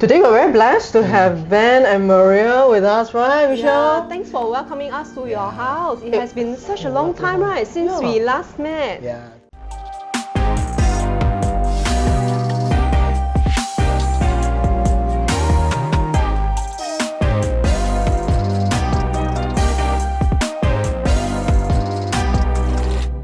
Today we're very blessed to have Ben and Maria with us, right, Michelle? Yeah, thanks for welcoming us to your house. It has been such a long time, right, since we last met. Yeah.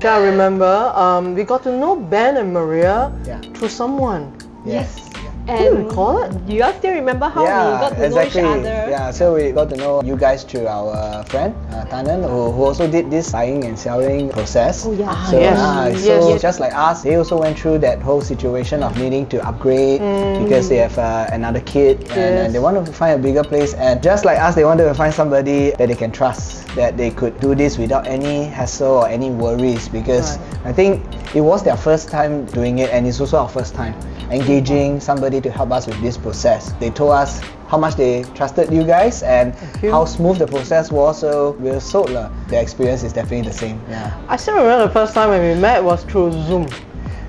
I remember we got to know Ben and Maria through someone. Yes. Do you recall it? Do you all still remember how we got to know each other? Yeah, so we got to know you guys through our friend, Tanan, who also did this buying and selling process. Oh yeah. So, Yes. just like us, they also went through that whole situation of needing to upgrade because they have another kid and they want to find a bigger place. And just like us, they wanted to find somebody that they can trust, that they could do this without any hassle or any worries, because I think it was their first time doing it, and it's also our first time engaging somebody to help us with this process. They told us how much they trusted you guys and how smooth the process was, so we were sold. The experience is definitely the same. Yeah. I still remember the first time when we met was through Zoom.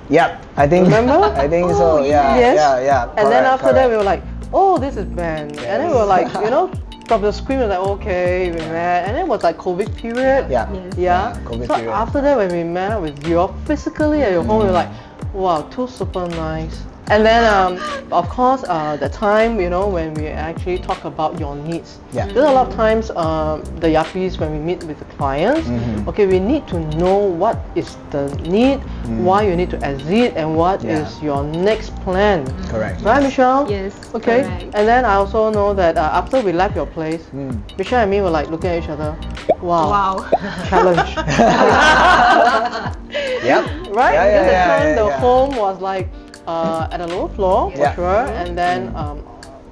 Yep, I think. Remember? I think so. Yeah. Yes. Yeah. And then after that we were like, oh, this is Ben. And then we were like, from the screen we were like, okay, we met. And then it was like COVID period. Yeah. COVID so period. after that when we met up with you physically at your home, we were like, wow, two super nice. And then, of course, the time, when we actually talk about your needs. Yeah. There's a lot of times, the Yappies, when we meet with the clients, okay, we need to know what is the need, why you need to exit, and what is your next plan. Correct. Right, Michelle? Yes. Okay. Correct. And then I also know that after we left your place, Michelle and me were like looking at each other. Wow. Challenge. Yep. Right? Yeah, Because at the time the yeah. home was like at a lower floor for sure, and then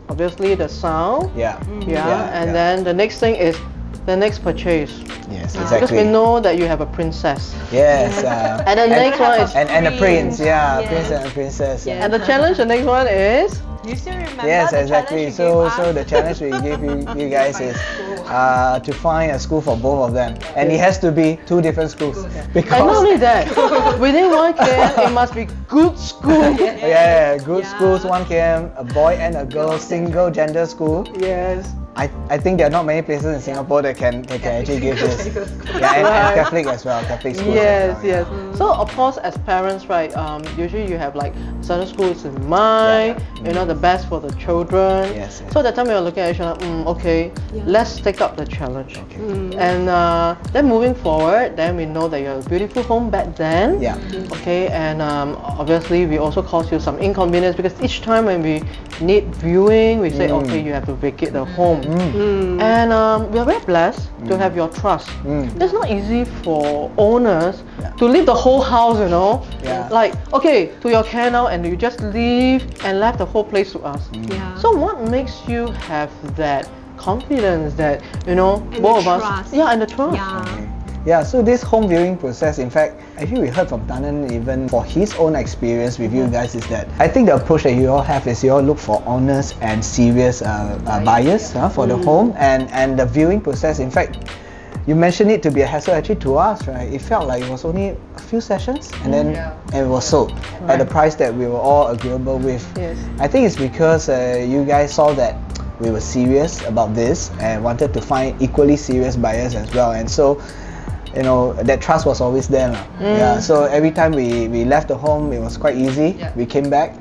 obviously the sound. And then the next thing is the next purchase. Yes, Because exactly. we know that you have a princess. Yes. And the next one is and a prince. Yeah, prince and a princess. and the challenge. The next one is You still remember Yes, the exactly. challenge So the challenge we give you guys is to find a school for both of them, and it has to be two different schools and not because only that, within 1 km it must be good school. good schools, 1 km, a boy and a girl, single gender school. Yes. I think there are not many places in Singapore that can actually give this. Yeah, and Catholic as well, Catholic schools. Yes, as well, yes. So of course, as parents, right? Usually you have like certain schools in mind. The best for the children. Yes. So that time we were looking at each other. Okay, let's take up the challenge. And then moving forward, then we know that you have a beautiful home back then. Yeah. Okay, and obviously we also cause you some inconvenience because each time when we need viewing, we say, okay, you have to vacate the home. And we are very blessed to have your trust. It's not easy for owners to leave the whole house, like, okay, to your care now, and you just leave and left the whole place to us. So what makes you have that confidence that, both of us, trust. and the trust. Yeah, so this home viewing process, in fact, actually we heard from Tanan even for his own experience with you guys is that I think the approach that you all have is you all look for honest and serious buyers for the home, and the viewing process, in fact, you mentioned it to be a hassle actually to us, right? It felt like it was only a few sessions and then and it was sold at the price that we were all agreeable with. Yes. I think it's because you guys saw that we were serious about this and wanted to find equally serious buyers as well, and so that trust was always there. So every time we left the home, it was quite easy. We came back.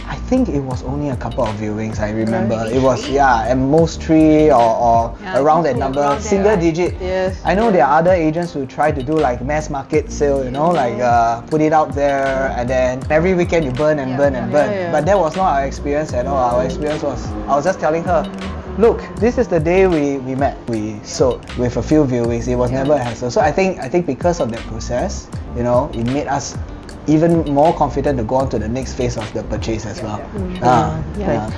I think it was only a couple of viewings, I remember. It was, at most 3 or around that number, single digit. Yes. I know there are other agents who try to do like mass market sale, like put it out there and then every weekend you burn and burn and burn. But that was not our experience at all. Our experience was, I was just telling her, look, this is the day we met. We sold with a few viewings. It was never a hassle. So I think because of that process, it made us even more confident to go on to the next phase of the purchase as well.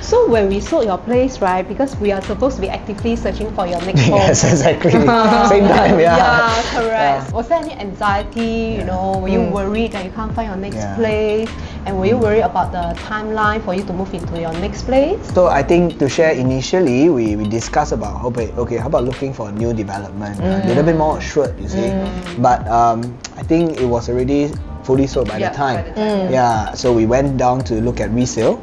So when we sold your place, right, because we are supposed to be actively searching for your next home. Yes, exactly. Same time, Correct. Was there any anxiety, were you worried that you can't find your next place? And were you worried about the timeline for you to move into your next place? So I think to share initially, we discussed about, okay, how about looking for a new development? A little bit more assured, you see. But I think it was already fully sold by the time. by the time. Yeah, so we went down to look at resale.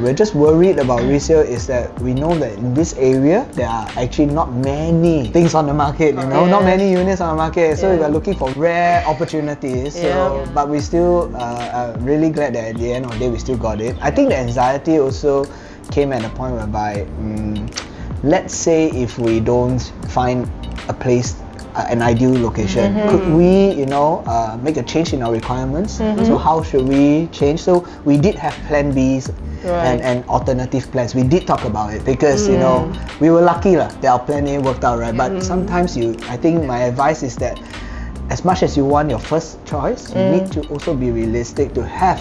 We're just worried about resale is that we know that in this area there are actually not many things on the market, you know, not many units on the market. So we are looking for rare opportunities. So, but we still are really glad that at the end of the day we still got it. I think the anxiety also came at a point whereby, let's say if we don't find a place, an ideal location, could we, you know, make a change in our requirements? So how should we change? So we did have plan Bs and alternative plans. We did talk about it because you know we were lucky that our plan A worked out, right? But sometimes I think my advice is that as much as you want your first choice, you need to also be realistic to have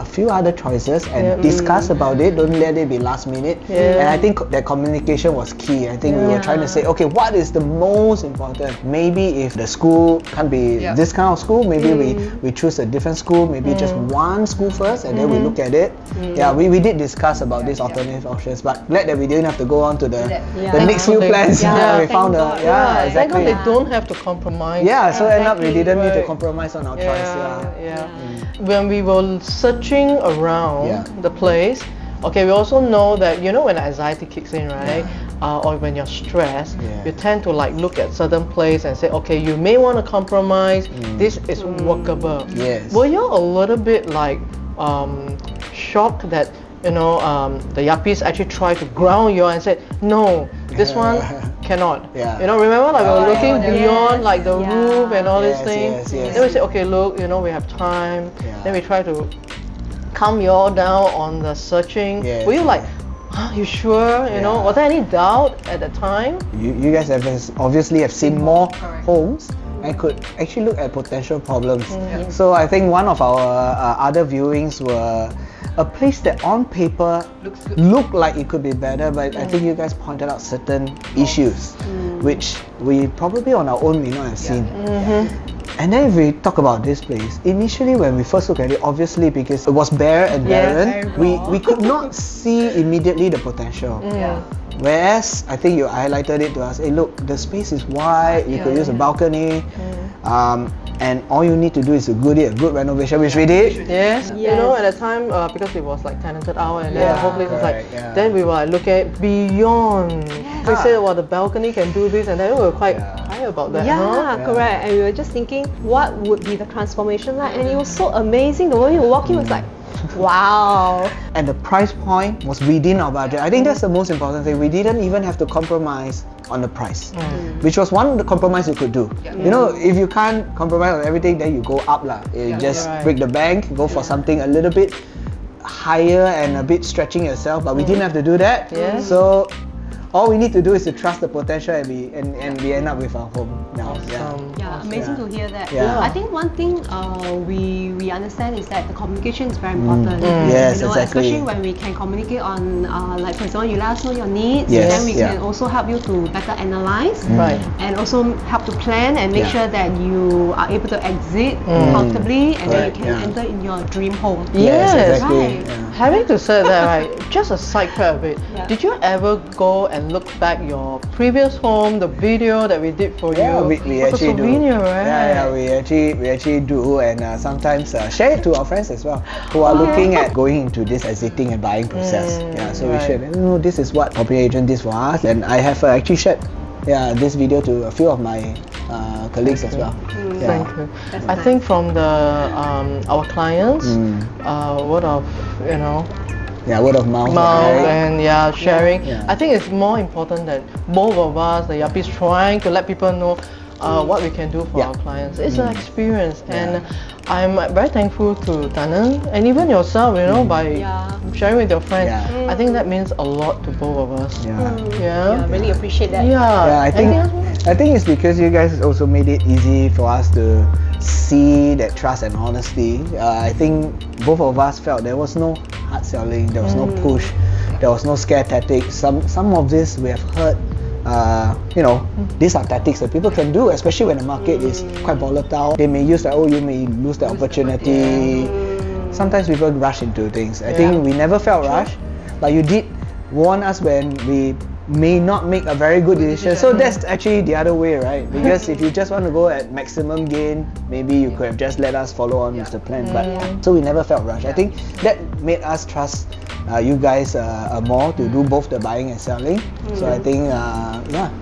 a few other choices and discuss about it. Don't let it be last minute. And I think that communication was key. I think we were trying to say, okay, what is the most important? Maybe if the school can't be this kind of school, maybe we choose a different school, maybe just one school first and then we look at it. We did discuss about these alternative options, but glad that we didn't have to go on to the next few plans. We found exactly. Thank God they don't have to compromise. So end up we didn't need to compromise on our choice. When we were searching around the place, okay, we also know that, you know, when anxiety kicks in, right? Or when you're stressed, you tend to like look at certain place and say, okay, you may want to compromise. This is workable. Were you a little bit like shocked that, you know, the Yappies actually tried to ground you and said, no, this one cannot. You know, remember, like we were looking beyond like the roof and all these things. Then we say, okay, look, you know, we have time. Then we try to calm you all down on the searching. Were you like, you sure? You know, was there any doubt at the time? You guys have obviously have seen more homes and could actually look at potential problems. So I think one of our other viewings were a place that on paper looked like it could be better, but I think you guys pointed out certain issues which we probably on our own may not have seen. And then if we talk about this place, initially when we first looked at it, obviously because it was bare and barren, we could not see immediately the potential. Whereas I think you highlighted it to us, hey look, the space is wide, you could use a balcony, and all you need to do is to do a good renovation, which we did. You know, at the time, because it was like tenanted out and then the whole place was like, then we were like looking at beyond. We said, well, the balcony can do this, and then we were quite high about that. Correct. And we were just thinking, what would be the transformation like? And it was so amazing. The way you walk in was like, wow. And the price point was within our budget. I think that's the most important thing. We didn't even have to compromise on the price, which was one of the compromise you could do. You know, if you can't compromise on everything, then you go up lah. You just break the bank, go for something a little bit higher and a bit stretching yourself. But we didn't have to do that. So all we need to do is to trust the potential and we end up with our home now. Amazing to hear that. I think one thing we understand is that the communication is very important. Yes, you know, especially when we can communicate on like for example, you let us know your needs, and then we can also help you to better analyze, and also help to plan and make sure that you are able to exit comfortably, and then you can enter in your dream home. Having to say that, right, just a side track a bit. Did you ever go and look back your previous home, the video that we did for you? We actually do. Right? We actually do, and sometimes share it to our friends as well who are looking at going into this exiting and buying process. So we shared, this is what property agent did for us, and I have actually shared this video to a few of my colleagues as well. Thank you. I think from the our clients, word of word of mouth and sharing. I think it's more important that both of us, the Yappies, trying to let people know what we can do for our clients. It's an experience, and I'm very thankful to Tannen and even yourself, you know, by sharing with your friends. I think that means a lot to both of us. Really appreciate that. I think it's because you guys also made it easy for us to see that trust and honesty. I think both of us felt there was no hard selling, there was no push, there was no scare tactics. Some of this we have heard. These are tactics that people can do, especially when the market is quite volatile. They may use that, you may lose the opportunity. Sometimes people rush into things. I think we never felt rushed, but you did warn us when we may not make a very good decision. So that's actually the other way, right? Because if you just want to go at maximum gain, maybe you could have just let us follow on with the plan. But so we never felt rushed. I think that made us trust you guys more to do both the buying and selling. So I think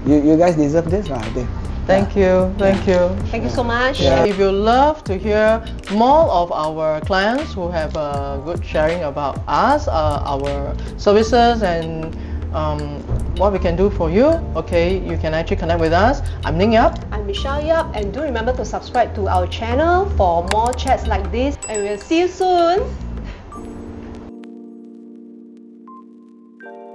you guys deserve this, I think. Thank you. Thank you so much. If you love to hear more of our clients who have good sharing about us, our services, and what we can do for you, okay, you can actually connect with us. I'm Ning Yap. I'm Michelle Yap, and do remember to subscribe to our channel for more chats like this, and we'll see you soon.